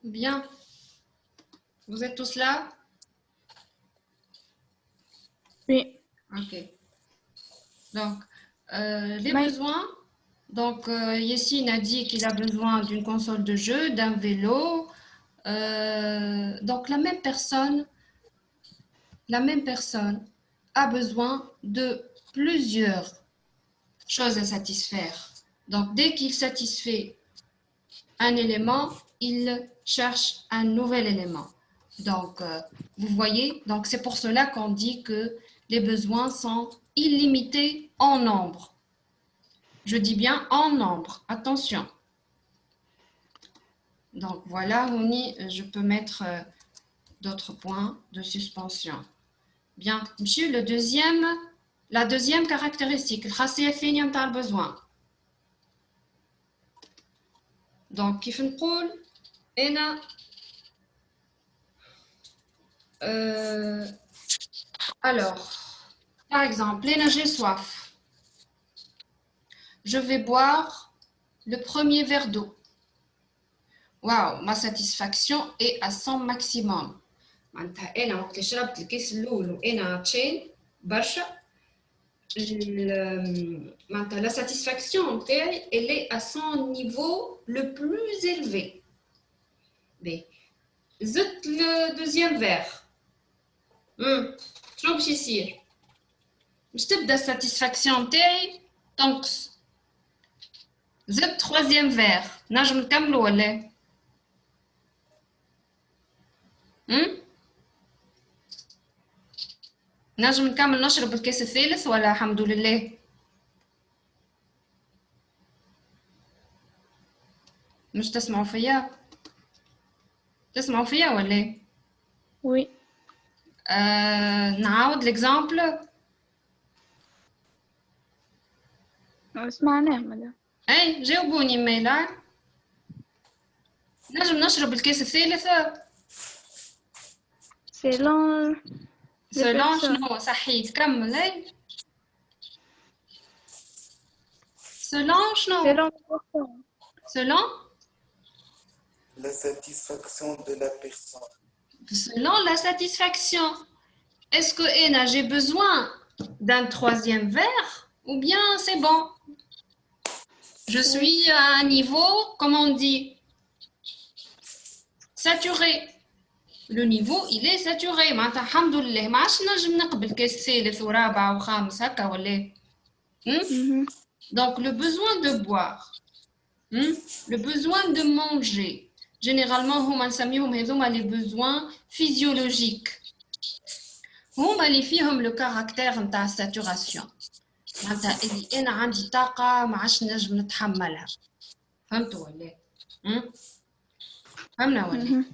Bien. Vous êtes tous là? Oui. Ok. Donc, les Mais- besoins. Donc, Yessine a dit qu'il a besoin d'une console de jeu, d'un vélo. Donc, la même personne a besoin de plusieurs choses à satisfaire. Donc, dès qu'il satisfait un élément, il cherche un nouvel élément. Donc, vous voyez, donc c'est pour cela qu'on dit que les besoins sont illimités en nombre. Je dis bien en nombre, attention. Donc voilà, Rouni, je peux mettre d'autres points de suspension. Bien, monsieur, la deuxième caractéristique, le besoin. Donc, كيف نقول هنا alors, par exemple, j'ai soif. Je vais boire le premier verre d'eau. Waouh, ma satisfaction est à son maximum. معناتها أنا وقت اللي شربت الكيس الأول وأنا عطشان برشا معناتها la satisfaction نتاعي elle est à son niveau le plus élevé. باهي زدت le deuxième verre. شنو باش يصير؟ باش تبدا الساتيسفاكسيون نتاعي تنقص. زدت troisième verre. نجم نكملو ولا؟ نجم نكمل نشرب الكاس الثالث ولا الحمد لله؟ مش تسمعوا فيا؟ تسمعوا فيا ولا؟ Oui. نعاود l'exemple. سمعناه مدام. اي جاوبوني ميلا. نجم نشرب الكاس الثالث؟ Selon les سلون personnes. شنو صحيت كمل. اي سلون شنو؟ Selon les personnes. سلون La satisfaction de la personne. selon la satisfaction. Est-ce que Ena, j'ai besoin d'un troisième verre ou bien c'est bon? Je suis à un niveau, comment on dit, saturé. Le niveau, il est saturé. معناتها الحمد لله ما عادش نجم نقبل كاس ثالث ورابع وخامس هكا ولا. Donc le besoin de boire, le besoin de manger. Généralement, هما نسميهم هذوما les besoins physiologiques. هما اللي فيهم le caractère نتاع saturation. معناتها اللي انا عندي طاقه ما عادش نجم نتحملها. فهمتوا ولا؟ فهمنا ولا؟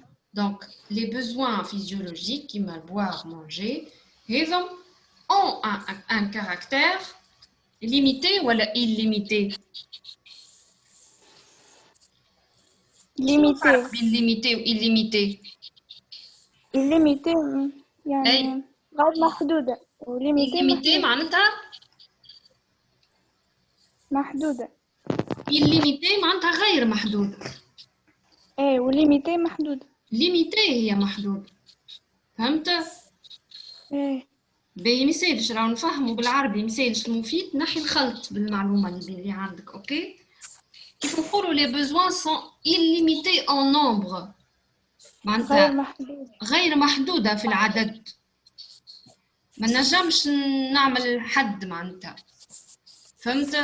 Donc, les besoins physiologiques, qui mal boire, manger, ils ont un caractère limité ou illimité. Limité. Illimité ou illimité. Illimité يعني غير محدودة. وlimité illimité معناتها محدودة. illimité معناتها غير محدودة. ايه وlimité محدودة. limité هي محدودة. فهمت؟ ايه. باهي مثالش راهو نفهموا بالعربي مثالش المفيد نحي الخلط بالمعلومة اللي عندك اوكي؟ كيف نقولوا les besoins sont illimités en nombre معناتها غير محدودة في العدد. ما نجمش نعمل حد معناتها. فهمت؟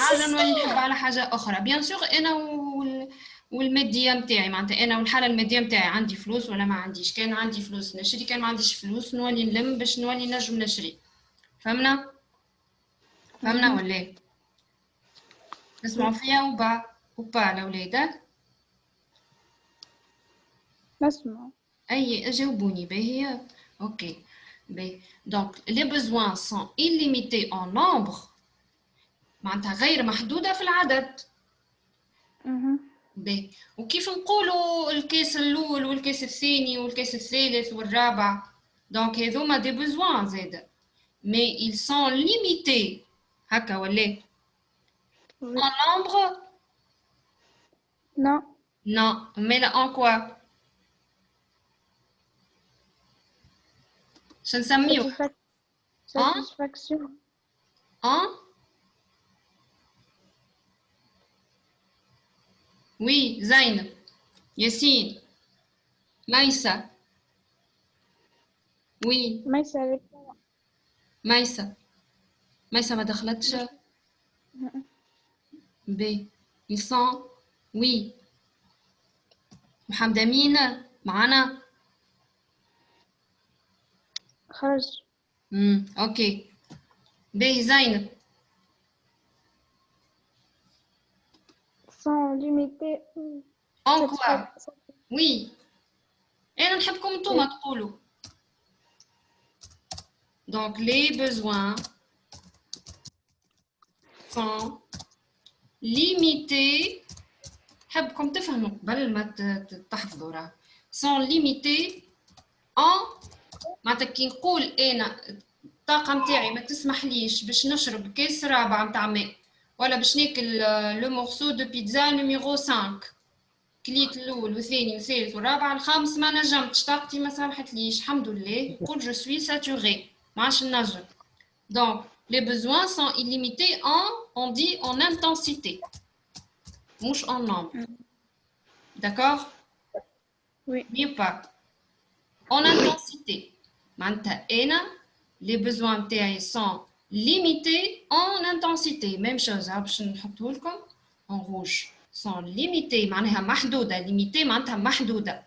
حاجة نولي نحب على حاجة أخرى. بيان سور أنا والمادية متاعي معناتها أنا والحالة المادية متاعي عندي فلوس ولا ما عنديش. كان عندي فلوس نشري، كان ما عنديش فلوس نولي نلم باش نولي نجم نشري. فهمنا؟ فهمنا ولا؟ تسمعوا فيا وبا الأولاد؟ نسمع. أي جاوبوني باهي. أوكي باهي. Donc les besoins sont illimités en nombre معناتها غير محدودة في العدد. باهي. وكيف نقولوا الكاس الأول والكاس الثاني والكاس الثالث والرابع؟ donc هذوما des besoins زادا mais ils sont limités هكا ولا؟ en nombre Non. Non, mais là, en quoi? Je ne sais pas. En? Satisfaction. En? Oui, Zayn. Yassine. Maïssa. Oui, ما يسألك. Maïssa. Maïssa ما دخلتش. B. Ils sont. Oui. محمد أمين معنا. خرج. أوكي. B. زين. sans limiter. En quoi? Oui. أنا نحبكم انتوما تقولوا. Donc les besoins sont limités. حبكم تفهموا قبل ما تحفظوا راه. sont limités en معناتها كي نقول انا الطاقه نتاعي ما تسمحليش باش نشرب كاس رابع نتاع ماء ولا باش ناكل لو مورسو دو بيتزا نيميرو 5 كليت الاول والثاني والثالث والرابع الخامس ما نجمتش طاقتي ما سمحتليش الحمد لله نقول جو سوي ساتوري ما عادش نجم. Donc les besoins sont illimités en on dit en intensité مش en nombre. D'accord? Oui. Bien pas. En intensité. معناتها أنا les besoins نتاعي sont limités en intensité. Même chose باش نحطه لكم en rouge. sont limités معناها محدودة. limité معناتها محدودة.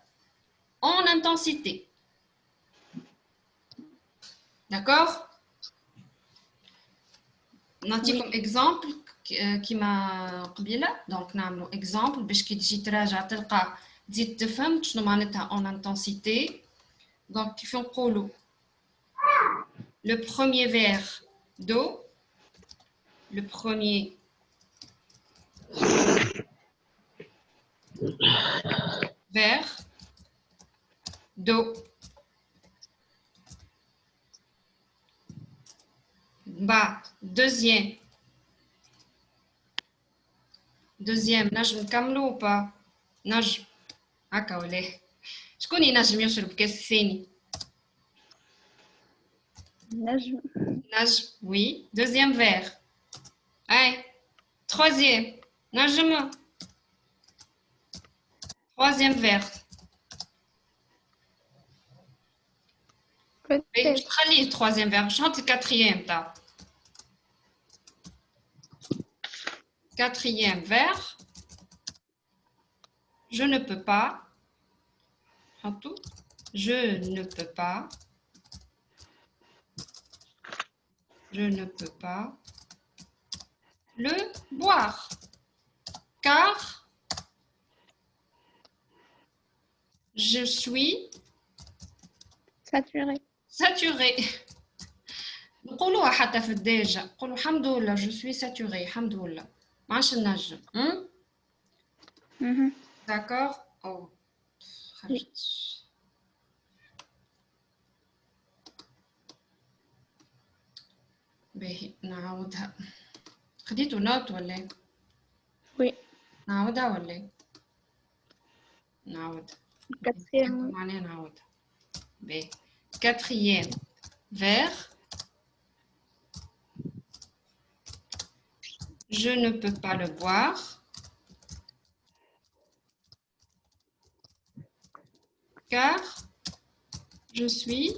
En intensité. D'accord? نعطيكم exemple كيما قبيلة. donc نعملوا exemple باش كي تجي تراجع تلقى تزيد تفهم شنو معناتها en intensité. donc كيف نقولوا le premier verre d'eau, le premier verre d'eau. Bah, deuxième نجم نكملو ou pas نجم هكا ولا شكون ينجم يشرب كاس ثاني نجم oui deuxième verre اي troisième نجم troisième verre باش تخليه troisième verre باش نحط الquatrième تاع quatrième verre je ne peux pas je ne peux pas le boire car je suis saturé. نقولوها حتى في الدارجة نقولوا الحمد لله je suis saturé الحمد لله ما عادش نجم d'accord أو خرجت باهي نعاودها خديتوا نوت ولا وي نعاودها ولا نعاودها معناها نعاودها باهي quatrième verre je ne peux pas le boire car je suis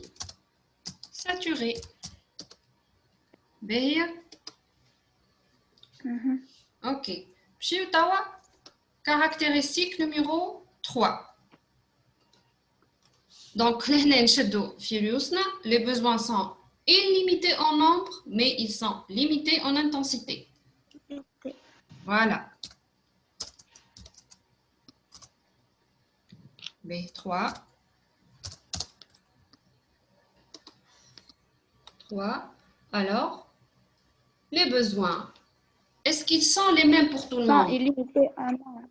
saturé. باهي ok مشيو توا caractéristique numéro 3. Donc, les besoins sont illimités en nombre, mais ils sont limités en intensité. Voilà. B3. 3. Alors, les besoins. Est-ce qu'ils sont les mêmes pour tout le monde? illimités en nombre.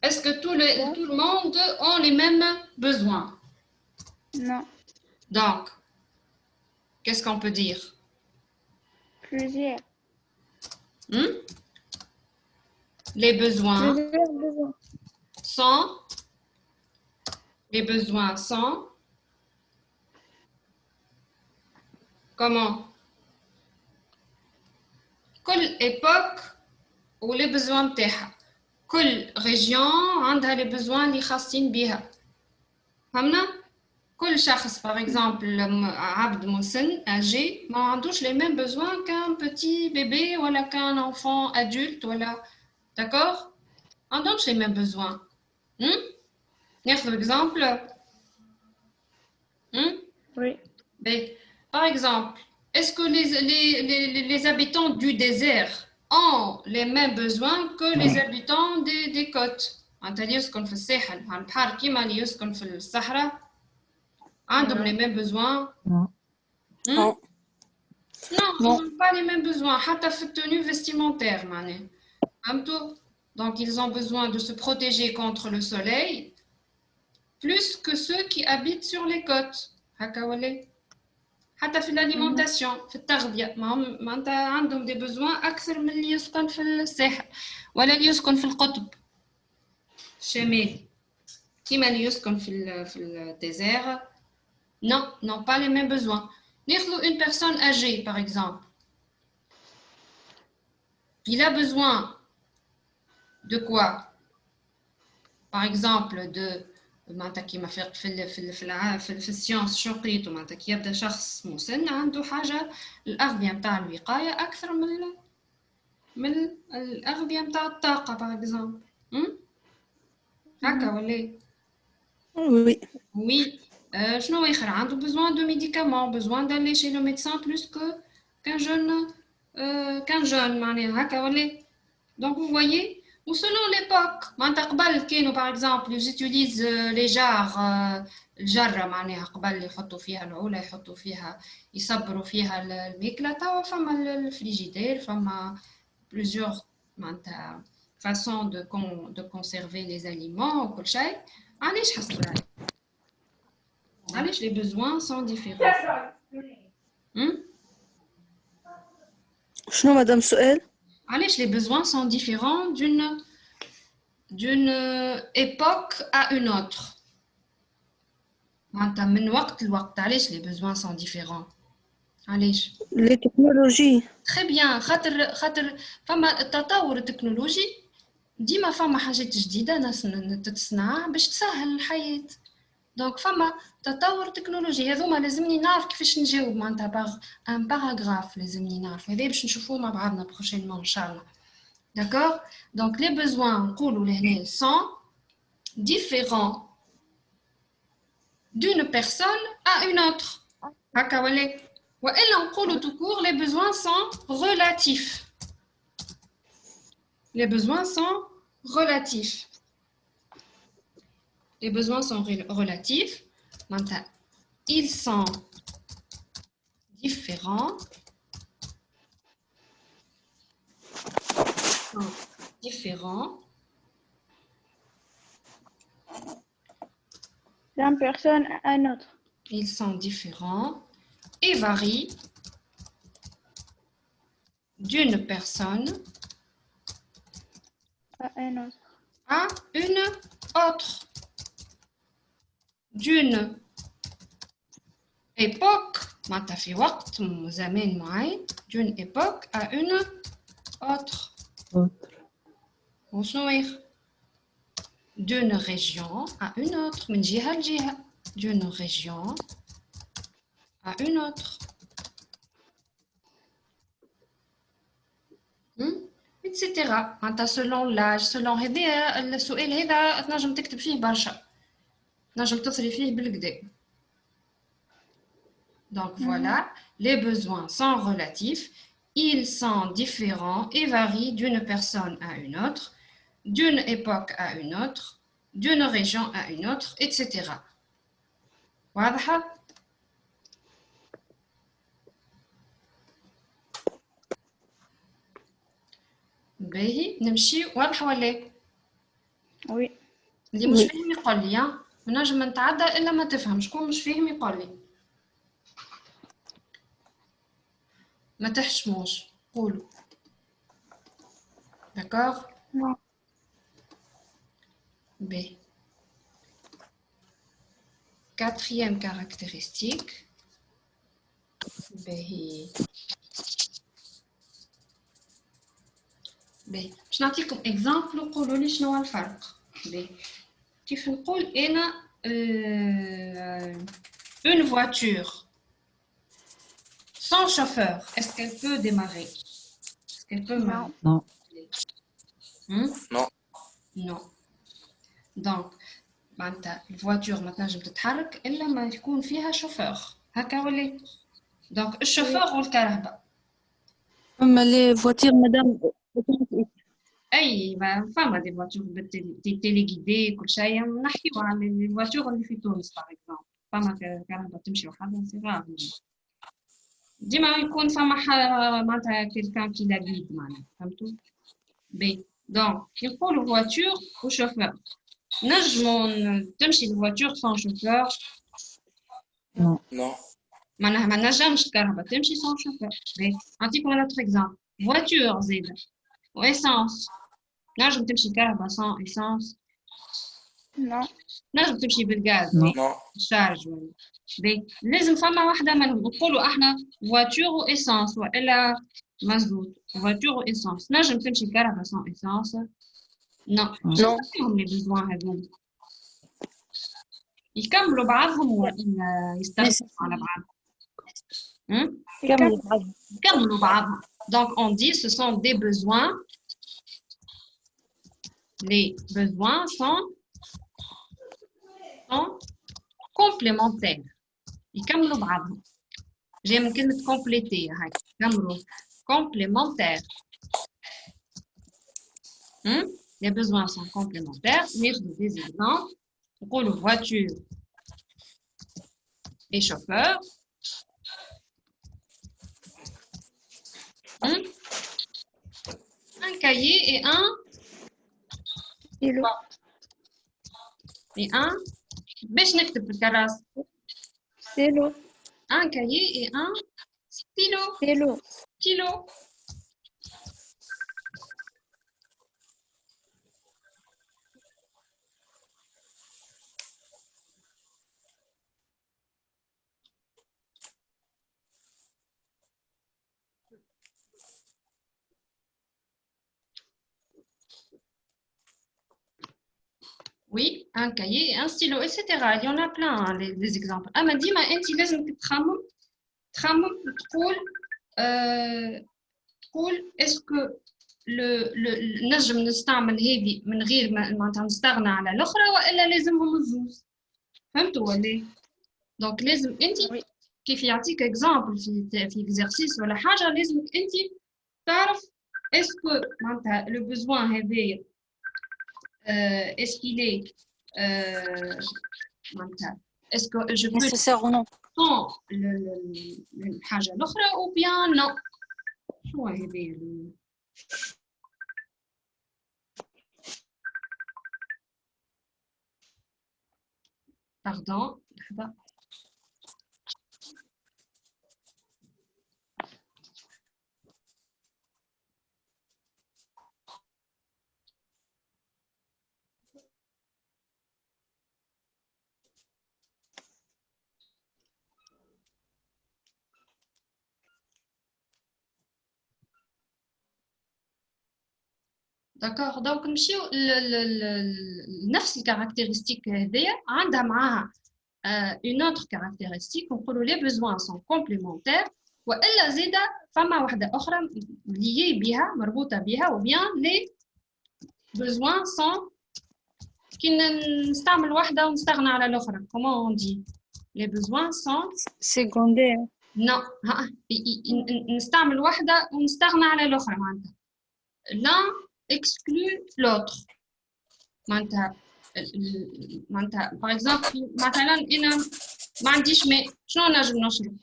Est-ce que tout le monde a les mêmes besoins? Non. Donc, qu'est-ce qu'on peut dire? Plusieurs. Les besoins Plusieurs besoins. sont, les besoins sont, comment? كل époque ou les besoins بتاعها. كل région عندها les besoins اللي خاصين بيها. فهمنا؟ كل شخص par exemple عبد مسن âgé ما عندوش les mêmes besoins qu'un petit bébé ولا qu'un enfant adulte ولا d'accord؟ ما عندهمش les mêmes besoins. ناخذ exemple. Oui. Mais, par exemple, est-ce que les habitants du désert ont les mêmes besoins que les habitants des côtes? اللي يسكن في الساحل على البحر كيما اللي يسكن في الصحراء عندهم les mêmes besoins? Non. Non, ils n'ont pas les mêmes besoins. حتى في الtenue vestimentaire معناها. فهمتوا؟ Donc ils ont besoin de se protéger contre le soleil plus que ceux qui habitent sur les côtes. هكا ولا؟ حتى في الاليمونتاسيون في التغذيه معناتها عندهم دي بوزوان اكثر من اللي يسكن في الساحل ولا اللي يسكن في القطب الشمالي كيما اللي يسكن في الديزير non pas les mêmes besoins. ناخذ une personne âgée par exemple, il a besoin de quoi? Par exemple de معناتها كيما في السيونس شو قريتو معناتها كي يبدا شخص مسن عنده حاجه الاغذيه نتاع الوقايه اكثر من الاغذيه نتاع الطاقه باغ اكزومبل. هكا ولا؟ Oui. وي. شنو اخر عنده besoin de médicaments, besoin d'aller chez le médecin plus qu'un jeune معناها هكا ولا؟ donc vous voyez. Ou selon l'époque, par exemple, ils utilisent les jarres, الجرة معناها قبل يحطوا فيها العولة يحطوا فيها يصبروا فيها الماكلة. توا فما الفريجيدير فما plusieurs معناتها façons de conserver les aliments وكل شيء. علاش حسب رأيك؟ علاش les besoins sont différents؟ شنو مدام سؤال؟ علاش les besoins sont différents d'une époque à une autre. معناتها من وقت لوقت علاش les besoins sont différents؟ علاش؟ Les technologies. très bien. خاطر فما التطور التكنولوجي ديما فما حاجات جديدة ناس تتصنع باش تسهل الحياة. دونك فما تطور تكنولوجي هذوما لازمني نعرف كيفاش نجاوب معناتها باغ ان باراغراف لازمني نعرف هذا باش نشوفوه مع بعضنا بروشينمون ان شاء الله. D'accord? Donc les besoins نقولوا لهنا sont différents d'une personne à une autre. هكا ولا؟ وإلا نقولوا tout court les besoins sont relatifs. Les besoins sont relatifs. Les besoins sont relatifs. Maintenant, ils sont différents. D'une personne à une autre. Ils sont différents et varient d'une personne À une autre. à une autre. D'une époque, d'une époque à une autre. D'une région à une autre. D'une région à une autre. Etc. selon l'âge, selon هذا السؤال هذا تنجم تكتب فيه برشا. تنجم تصري فيه بالكدا. Donc voilà, les besoins sont relatifs, ils sont différents et varient d'une personne à une autre, d'une époque à une autre, d'une région à une autre, etc. واضحة؟ باهي نمشي واضحة ولا؟ Oui. اللي مش فاهم يقول لي منجم نتعدى إلا ما تفهم. شكون مش فاهم يقول لي ما تحشموش قولوا. D'accord? Non. B. Quatrième caractéristique. B. باش نعطيكم اكزامبل وقولوا لي شنو هو الفرق. كيف نقول انا une voiture sans chauffeur, est-ce qu'elle peut démarrer? Est-ce qu'elle peut Non. Non. Non. Non. Donc معناتها الفواتور ما تنجم تتحرك الا ما يكون فيها شوفور. هكا ولا؟ دونك الشوفور والكهرباء. أما les voitures madame اي ما فما دي فواتور تيليغيدي كل شيء. نحكيو على الفواتور اللي في تونس باغ اكزومبل. فما كهرباء تمشي وحدها سي غاف. ديما يكون فما معناتها كيلكان كي لا غيد معناتها فهمتوا. بي دونك يقولوا فواتور وشوفور. نجموا تمشي الفواتور سون شوفور؟ Non. معناها ما نجمش الكهرباء تمشي سون شوفور. نعطيكم انا اوتر اكزامبل. فواتور زيدا وإسانس. نجم تمشي الكهرباء سون إسانس؟ Non. نجم تمشي بالغاز Non. شارج ولا. لازم فما واحدة منهم. نقولوا احنا فواتور وإسانس والا مازوت. فواتور وإسانس. نجم تمشي الكهرباء سون إسانس؟ نو. شنو فيهم لي بيزوان هذوما؟ يكملوا بعضهم ولا يستغنوا على بعض؟ يكملوا بعضهم. Donc on dit ce sont des besoins. Les besoins sont complémentaires. يكملوا بعضهم. جاي من كلمة compléter هاي. يكملوا complémentaires. Les besoins sont complémentaires. ناخذ des exemples. نقولوا voiture et chauffeur. Un cahier et un stylo. Et un باش نكتب الكراسة. Stylo. Un cahier et un stylo. Stylo. Stylo. Oui, un cahier, un stylo, etc. Il y en a plein, hein, les exemples. Ah, mais dis-moi, أنت لازم تخمم تقول est-ce que نجم نستعمل هذه من غير ما نستغنى على الأخرى وإلا لازمهم الزوز؟ فهمتوا ولا؟ دونك لازم أنت كيف يعطيك exemple في exercice ولا حاجة لازمك أنت تعرف est-ce que معناتها le besoin هذايا est-ce qu'il est est-ce que je peux nécessaire ou non sans الحاجة الأخرى ou bien non. شو هذه pardon لحظة. داكوغ دونك نمشيو نفس الكاركتيرستيك هذيا عندها معاها اون اوتر كاركتيرستيك نقولوا لي بيزوان سون كومبليمونتير والا زيدا فما وحده اخرى ليي بها مربوطه بها وبيان لي بيزوان سون كي نستعمل واحده ونستغنى على الاخرى. كومون اون دي لي بيزوان سون سيكوندير. نو نستعمل واحده ونستغنى على الاخرى معناتها l'un exclut l'autre. معناتها باغ اكزومبل مثلا انا ما عنديش ماء شنو نجم نشرب؟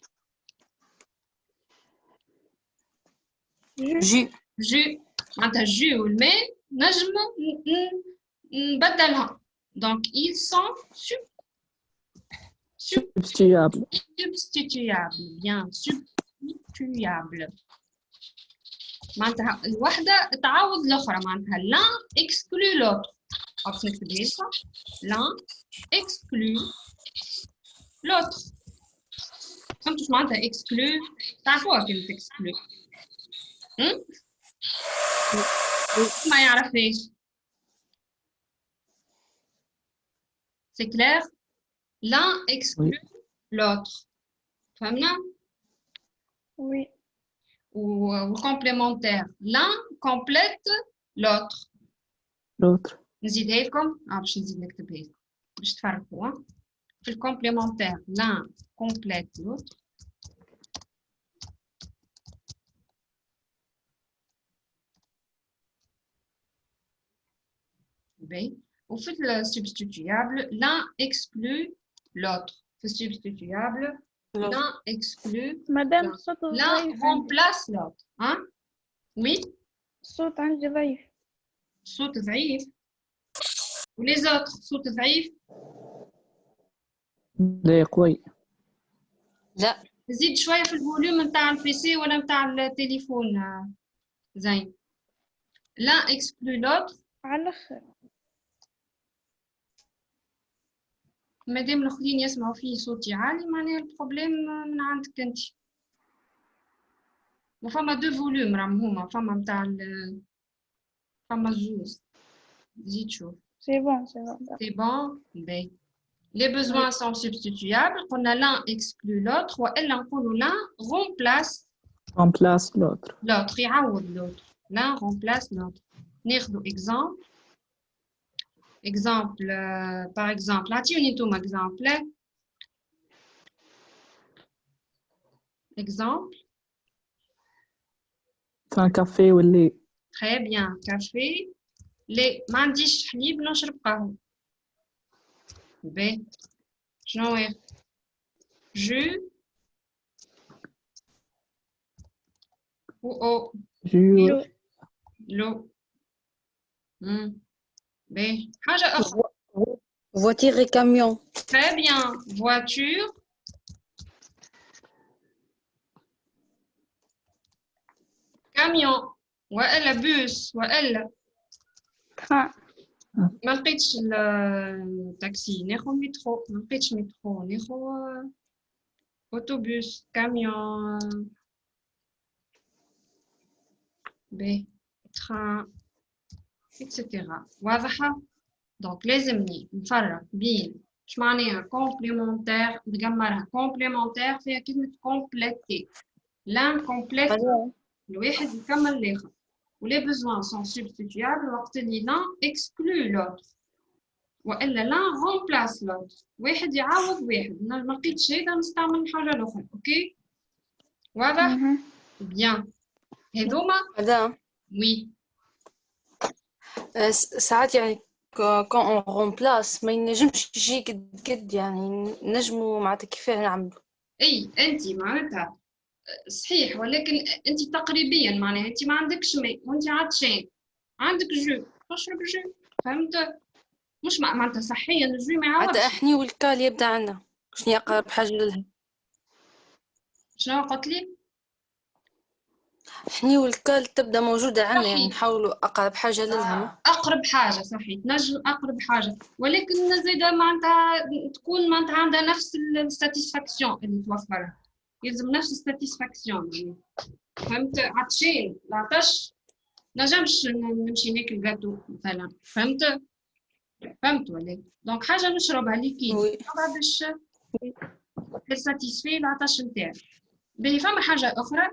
جو معناتها جو والماء نجم نبدلها. دونك ils sont substituables. Substituables, bien substituables. معناتها الوحدة تعوض الأخرى معناتها l'un exclut l'autre. باش نكتب هيك l'un exclut l'autre. فهمتوا شو معناتها exclut؟ تعرفوها كلمة exclut؟ ما يعرفهاش. C'est clair? L'un exclut l'autre. فهمنا؟ Oui. Ou complémentaire. L'un complète l'autre. L'autre. نزيدها لكم باش نزيد نكتبها لكم باش تفرقوا. في الكومبليمونتير l'un complète l'autre. وفي السبستيتيابل l'un exclut l'autre. في السبستيتيابل l'un exclut مدام l'autre. صوت L'un ضعيف. remplace l'autre. Hein? Oui? الصوت عندي ضعيف. صوت ضعيف. وليز autres صوت ضعيف. لا قوي. لا. زيد شوية في الفوليوم نتاع البيسي ولا نتاع التليفون. زين. l'un exclut l'autre. على الآخر. مادام الاخرين يسمعوا فيه صوتي عالي معناها البروبليم من عندك انت. وفما دو فوليوم راهم هما فما نتاع فما زوز. زيد شوف. C'est bon, c'est bon. C'est bon. باهي. Les besoins sont substituables. قلنا l'un exclut l'autre والا نقولوا l'un remplace l'autre. l'autre يعوض l'autre. L'un remplace l'autre. ناخذوا exemple. Exemple, par exemple, عطيوني نتوما exemple. Exemple. C'est un café ou lait. Très bien. Café. لي ما عنديش حليب نشرب قهوة. باهي. شنو هي؟ جو و او. Jus. لو. باهي. حاجة أخرى. Voiture et camion. Très bien. Voiture. Camion. وإلا بوس وإلا. train. ما لقيتش التاكسي ناخذ مترو. ما لقيتش مترو ناخذ أوتوبوس كاميون. باهي. تران إتسيتيرا. واضحة؟ دونك لازمني نفرق بين اش معناها كومبليمونتير. نقمرها كومبليمونتير فيها كلمة كومبليتي. لان كومبليت الواحد يكمل الآخر. ولي بوزوان سون سبستيتيابل وقت اللي لان اكسكلو لوتر والا لان رومبلاس لوتر. واحد يعوض واحد. ما لقيتش هذا نستعمل الحاجة الأخرى. أوكي؟ واضح؟ بيان. هذوما مدام. وي. ساعات يعني كون اون رومبلاس ما ينجمش يجي قد يعني نجموا معناتها كيفاه نعملوا. اي انت معناتها صحيح ولكن انت تقريبيا معناها انت ما عندكش ماء وانت عطشان عندك جو تشرب جو. فهمت؟ مش معناتها صحيا الجو ما يعوضش. حتى احنا والكال يبدا عندنا شنو اقرب حاجه لها. شنو قلت لي؟ حني والكال تبدا موجوده عندنا يعني نحاولوا اقرب حاجه لها. اقرب حاجه صحيح تنجم اقرب حاجه ولكن زايده معناتها تكون معناتها عندها نفس الساتيسفاكسيون اللي توفرها. يلزم نفس الساتيسفاكسيون يعني. فهمت؟ عطشان العطش نجمش نمشي ناكل جاتو مثلا. فهمت؟ فهمت ولا؟ دونك حاجه نشربها ليكيد باش تساتيسفي العطش نتاعي. باهي فما حاجه اخرى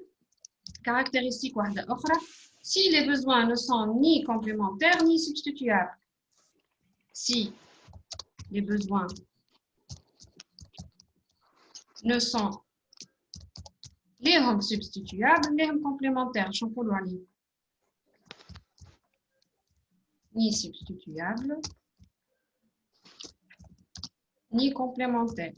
caractéristique واحدة أخرى. Si les besoins ne sont ni complémentaires ni substituables. Si les besoins ne sont ليهم substituables ليهم complémentaires. شو نقولوا عليه؟ ni substituables ni complémentaires.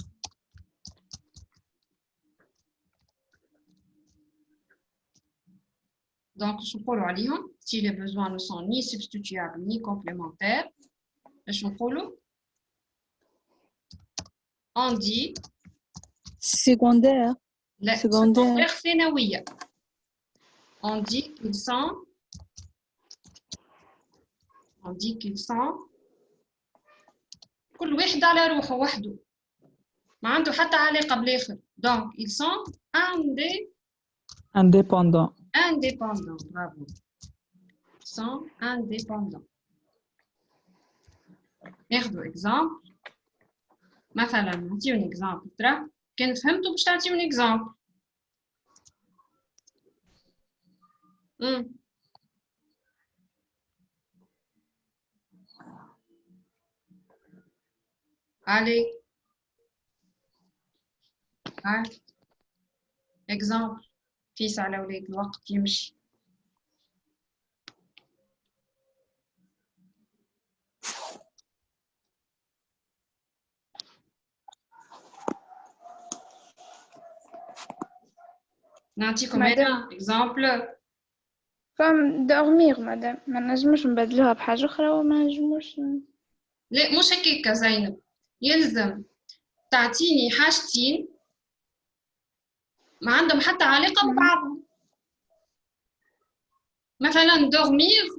Donc, je peux dire, si les besoins ne sont ni substituables ni complémentaires, je peux on dit secondaire. secondaire ثانوية. on dit qu'ils sont كل واحد على روحه وحده ما عنده حتى علاقة بالآخر. Donc ils sont indépendants. indépendants. Bravo. Ils sont indépendants. ناخذوا exemple. مثلا نعطيهم exemple. ترى كان فهمتوا باش تعطيهم exemple. Allez. exemple. قيس على ولاد الوقت يمشي. نعطيكم انا exemple. فم dormir مدام ما نجموش نبدلوها بحاجة أخرى وما نجموش. لا مش هكاكا زينب، يلزم تعطيني حاجتين ما عندهم حتى علاقة ببعضهم. مثلا dormir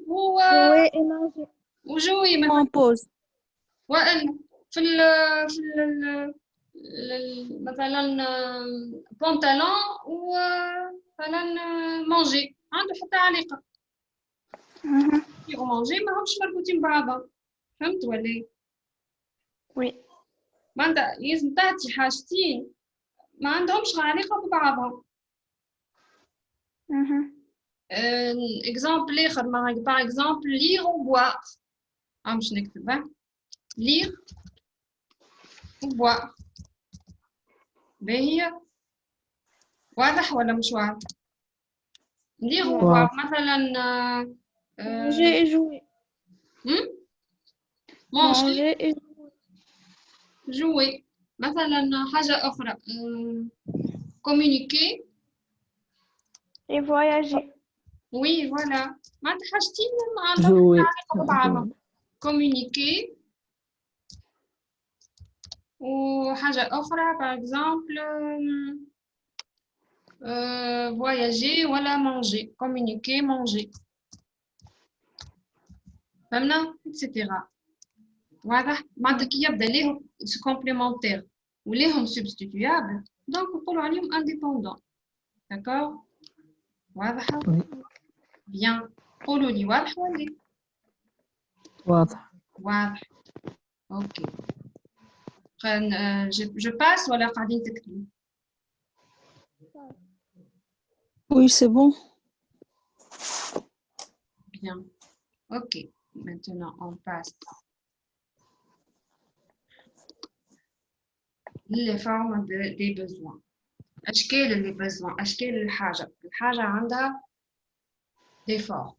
وجوي مثلا. وإلا في ال مثلا بنطلون ومثلا مانجي عنده حتى علاقة. ومانجي ما همش مربوطين ببعضهم. فهمت ولا؟ وي. معناتها لازم تعطي حاجتين ما عندهمش علاقة ببعضهم. exemple آخر par exemple lire ou boire. مش نكتب lire ou boire. باهي واضح ولا مش واضح؟ lire ou boire مثلا manger et jouer. manger et jouer. مثلا حاجة أخرى communiquer et voyager. Oui, voilà. معناتها حاجتين ما عندهمش jouer. علاقة ببعضهم. communiquer وحاجة أخرى par exemple voyager ولا manger. communiquer, manger. فهمنا؟ etc. واضح؟ معناتها كي يبدا ليهم complémentaire وليهم substituable donc نقولوا عليهم indépendant. d'accord؟ واضحة؟ bien. قولوا لي واضح ولا؟ واضح. واضح. اوكي. je passe ولا قاعدين تكتبوا؟ Oui, c'est bon. Bien. Ok. Maintenant, on passe les formes des besoins. أشكال les besoins. أشكال الحاجة. الحاجة عندها des formes.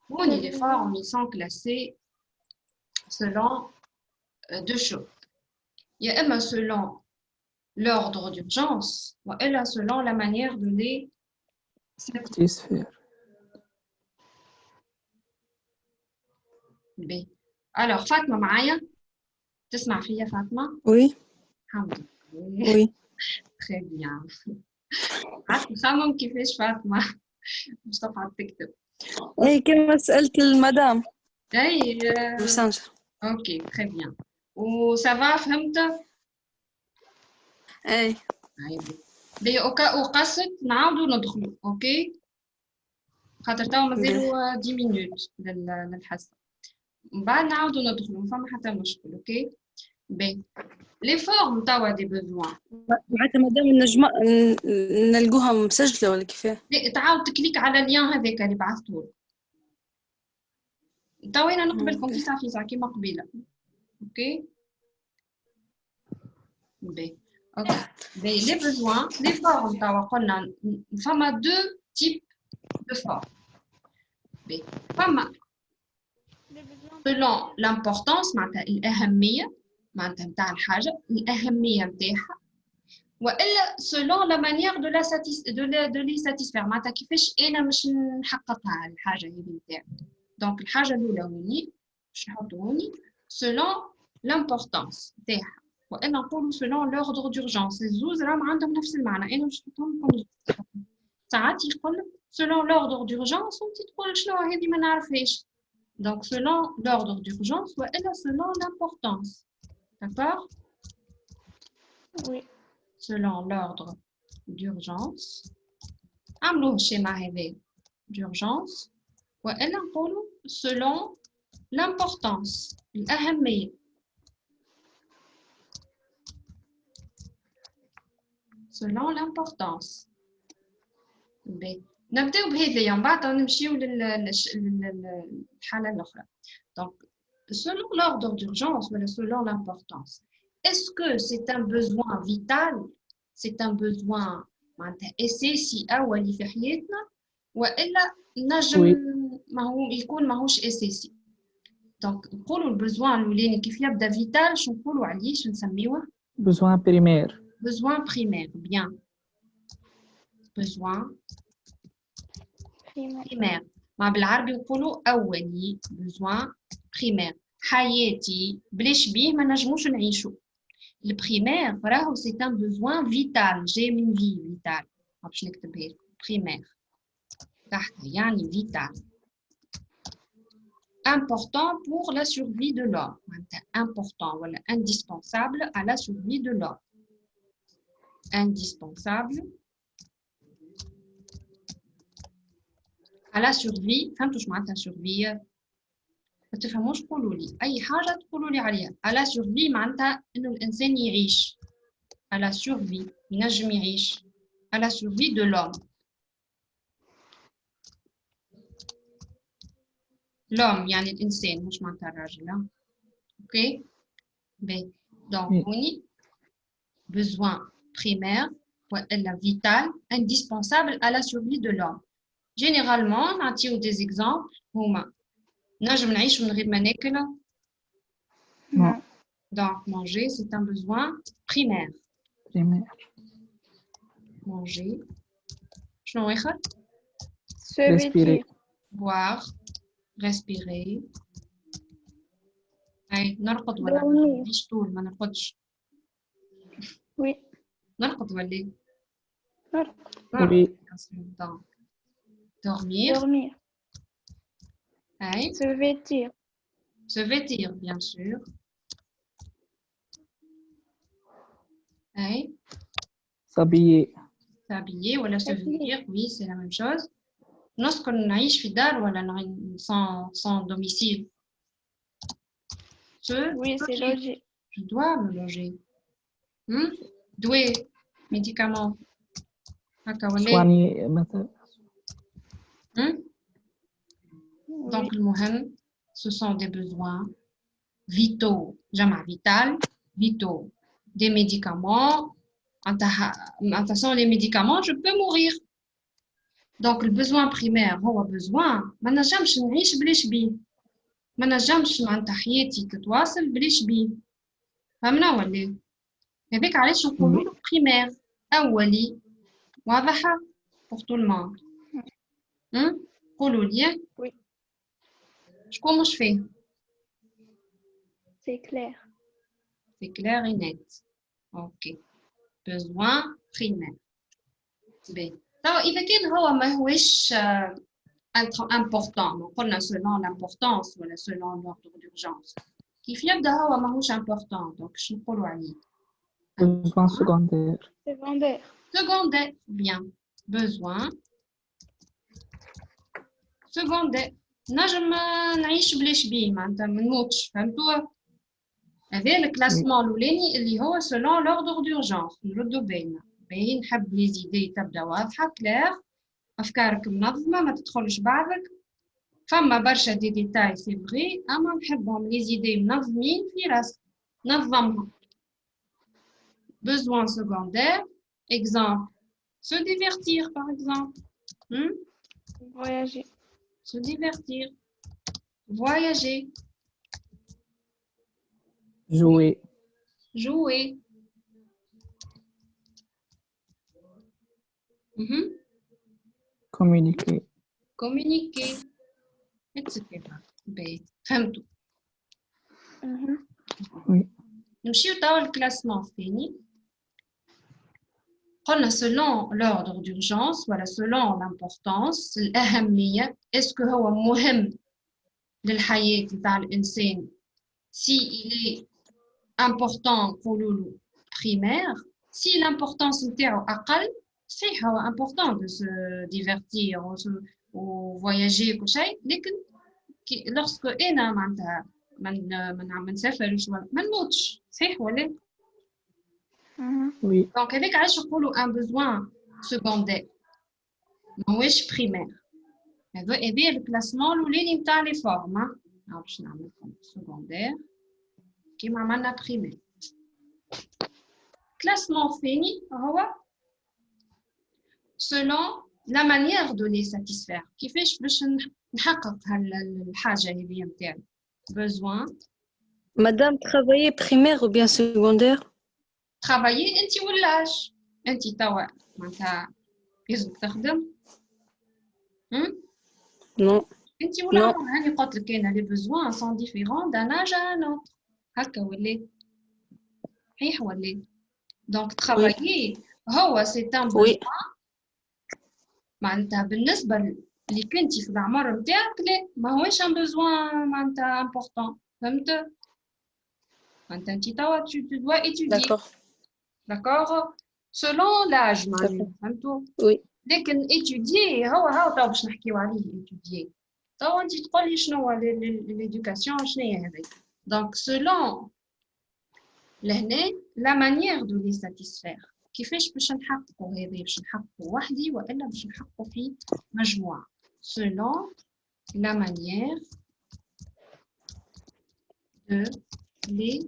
Les formes ils sont classées selon deux choses. Il y a selon l'ordre d'urgence ou selon la manière de les satisfaire. B. Alors, Fatma معايا؟ تسمع فيا فاطمة؟ Oui. الحمد لله. Oui. Très bien. نخمم كيفاش فاطمة مش تقعد تكتب. اي كما سألت المدام. اي ميسنجر. اوكي très bien. وسافا فهمت؟ اي. بي وقصد نعاودوا ندخلوا اوكي؟ خاطر توا مازالوا 10 minutes للحصة. من بعد نعاودوا ندخلوا ما فما حتى مشكل اوكي؟ بي لي فورم توا دي بوزوان. معناتها مادام النجمة نلقوها مسجلة ولا كيفاه؟ تعاود تكليك على اللين هذاك اللي بعثتولك. توا انا نقبلكم في ساعة كيما قبيلة. اوكي؟ بي اوكي. بي لي بوزوان لي فورم توا قلنا فما دو تيب دو فورم. بي فما selon l'importance معناتها الأهمية معناتها نتاع الحاجة الأهمية نتاعها وإلا selon la manière de les satisfaire معناتها كيفاش أنا مش نحققها الحاجة هذه نتاعي. دونك الحاجة الأولى هوني باش نحطو هوني selon l'importance نتاعها وإلا نقولو selon l'ordre d'urgence. الزوز راهم عندهم نفس المعنى. أنا باش نحطهم لكم ساعات يقول لك selon l'ordre d'urgence وانت تقول شنو هذه ما نعرفهاش. Donc selon l'ordre d'urgence والا selon l'importance. D'accord? Oui. Selon l'ordre d'urgence. عملوه الشيما هذا d'urgence والا نقولوا selon l'importance الأهمية. Selon l'importance. نبداو بهذايا ومن بعد نمشيو للحالة الأخرى. Donc, selon l'ordre d'urgence ou selon l'importance, est-ce que c'est un besoin vital? C'est un besoin أساسي أولي في حياتنا وإلا نجم يكون ماهوش أساسي؟ Donc, نقولوا البزوان الأولاني كيف يبدا فيتال شو نقولوا عليه شو نسميوه؟ besoin primaire. Besoin primaire, bien. Besoin primaire. ما بالعربي نقولوا أولي besoin primaire. حياتي بلاش بيه ما نجموش نعيشوا. البريمير راهو سي ان besoin vital جاي من في vital. ما باش نكتبها لكم primaire. تحتها يعني vital. Important pour la survie de l'homme. Important voilà indispensable à la survie de l'homme. Indispensable à la survie. فهمتوا شو معناتها survie؟ ما تفهموش قولوا لي أي حاجة تقولوا لي عليها. à la survie معناتها إنه الإنسان يعيش. à la survie ينجم يعيش. à la survie de l'homme. l'homme يعني الإنسان مش معناتها الراجل. أوكي؟ بي donc هوني besoin primaire وإلا vital indispensable à la survie de l'homme. Généralement, نعطيو des exemples هما نجم نعيش من غير ما ناكل. Non. Donc manger c'est un besoin primaire. Primaire. Manger. شنو آخر؟ Se Respirer. vêtir. boire, respirer. أي نرقد ولا dormir. نعيش طول ما نرقدش. Oui. نرقد ولا Oui. Donc, dormir. Dormir. أي Se vêtir. se vêtir bien sûr. أي S'habiller. s'habiller ولا se S'habiller. vêtir, oui c'est la même chose. نسكن نعيش في دار ولا sans domicile. Oui, c'est logique. Je dois me loger. Doué, médicaments. Soigner مثلا. Donc, le mohem, ce sont des besoins vitaux. Jamais vital, vitaux. Des médicaments. En faisant les médicaments, je peux mourir. Donc, le besoin primaire, هو besoin. ما نجمش نعيش بلاش بيه. ما نجمش معناتها حياتي تتواصل بلاش بيه. فهمنا ولا؟ هذاك علاش نقولوا له primaire. أولي. واضحة pour tout le monde. قولوا لي. Oui. شكون مش فيه؟ C'est clair. C'est clair et net. Ok. Besoin primaire. B. طبعا إذا كان هو ما هوش important قلنا selon l'importance ولا selon l'ordre d'urgence. كيف يبدأ هو ما هوش important donc شنو نقولوا عليه؟ Besoin secondaire. Secondaire. Secondaire. Bien. Besoin secondaire. نجم نعيش بلاش بيه معناتها ما نموتش فهمتوا؟ هذا الكلاسمون الأولاني اللي هو selon l'ordre d'urgence نردوا بالنا. باهي نحب لي زيدي تبدا واضحة كلير أفكارك منظمة ما تدخلش بعضك. فما برشا دي ديتاي سي فغي أما نحبهم لي زيدي منظمين في راسك نظمهم. Besoin secondaire. Exemple. Se divertir par exemple. Voyager. Se divertir. Voyager. Jouer. Jouer. Communiquer. Communiquer. Etc. فهمتوا. Oui. نمشيو توا الكلاسمون الثاني. قلنا selon l'ordre d'urgence ولا selon l'importance الأهمية est-ce que هو مهم للحياة نتاع الإنسان si il est important نقولوا له primaire si l'importance نتاعو أقل صحيح هو important de se divertir ou voyager كل شيء لكن lorsque أنا معناتها ما نسافرش ولا ما نموتش صحيح ولا Oui. دونك هذاك علاش نقولوا ان بوزوان سكوندير ماهوش بريمير هذا الكلاسمون الاولاني نتاع لي فورم باش نعمل لكم سكوندير كيما عملنا بريمير الكلاسمون الثاني هو selon la manière de les satisfaire كيفاش باش نحقق الحاجه هذه نتاعي besoin Madame, travailler primaire ou bien secondaire? travailler انت ولاش انت توا معناتها لازم تخدم Non. انت ولا هاني قلت لك انا لي بوزوان سون ديفيرون دان اج ان اوتر هكا ولا صحيح ولا دونك ترافايي هو سي ان بوزوان معناتها بالنسبه اللي كنتي في العمر نتاعك لا ماهوش ان بوزوان معناتها امبورطون فهمت معناتها انت توا tu dois étudier d'accord selon l'âge معناتها فهمتوا Oui. لكن étudier هو توا باش نحكيو عليه étudier توا انت تقول لي شنو هو l'éducation شنو هي هذه donc selon لهنا la manière de les satisfaire كيفاش باش نحققوا هذه باش نحققوا وحدي والا باش نحققوا في مجموعه selon la manière de les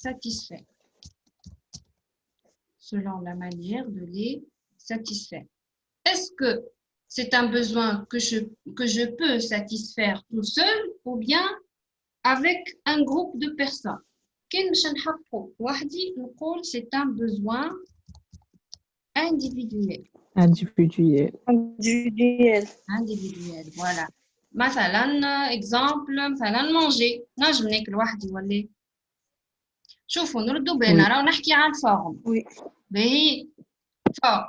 satisfaire selon la manière de les satisfaire. Est-ce que c'est un besoin que je peux satisfaire tout seul ou bien avec un groupe de personnes? C'est un besoin individuel. Individuel. Individuel, voilà. مثلا exemple مثلا manger نجم ناكل وحدي ولا شوفوا نردوا بالنا راهو نحكي عن فورم باهي فورم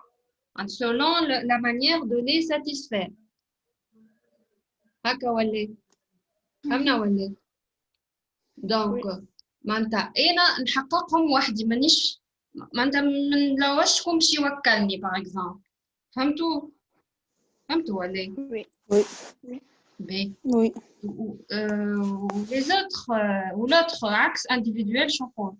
selon la manière de les satisfaire هكا ولا فهمنا ولا دونك معناتها انا نحققهم وحدي مانيش معناتها من لوشكم شي يوكلني باغ اكزومبل فهمتوا ولا باهي Oui. les autres ou l'autre axe individuel شنو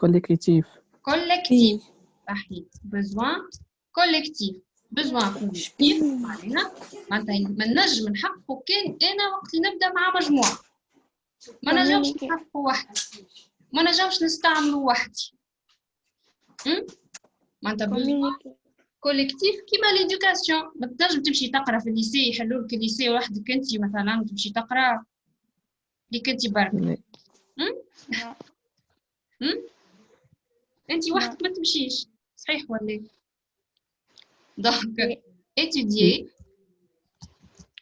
Collectif. collectif صحيح besoin collectif besoin collectif معناتها ما نجم نحققه كان انا وقت اللي نبدا مع مجموعه ما نجمش نحققه وحدي ما نجمش نستعمله وحدي معناتها besoin collectif كيما l'éducation ما تنجم تمشي تقرا في الليسي يحلوا لك الليسي وحدك انت مثلا تمشي تقرا اللي كنتي برك انت وحدك ما تمشيش صحيح ولا donc étudier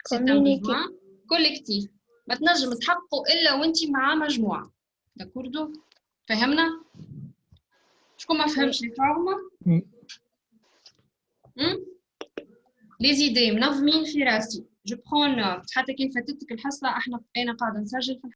c'est un besoin collectif ما تنجم تحققه الا وانت مع مجموعه داكوردو فهمنا شكون ما فهمش لي فورما لي زيدي منظمين في راسي جو برون نوت حتى كي فاتتك الحصه انا قاعده نسجل في